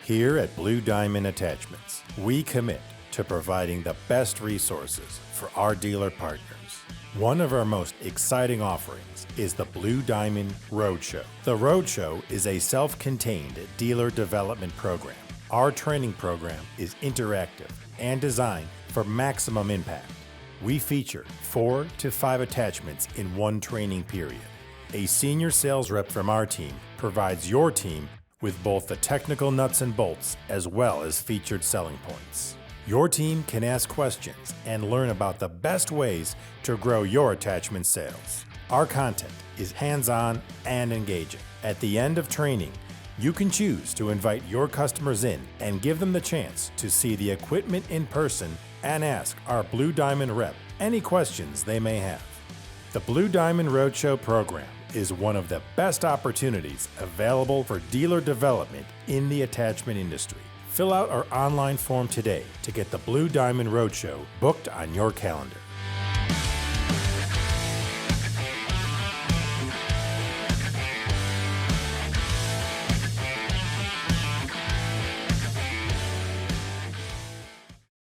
Here at Blue Diamond Attachments, we commit to providing the best resources for our dealer partners. One of our most exciting offerings is the Blue Diamond Roadshow. The Roadshow is a self-contained dealer development program. Our training program is interactive and designed for maximum impact. We feature 4 to 5 attachments in one training period. A senior sales rep from our team provides your team with both the technical nuts and bolts as well as featured selling points. Your team can ask questions and learn about the best ways to grow your attachment sales. Our content is hands-on and engaging. At the end of training, you can choose to invite your customers in and give them the chance to see the equipment in person and ask our Blue Diamond rep any questions they may have. The Blue Diamond Roadshow program is one of the best opportunities available for dealer development in the attachment industry. Fill out our online form today to get the Blue Diamond Roadshow booked on your calendar.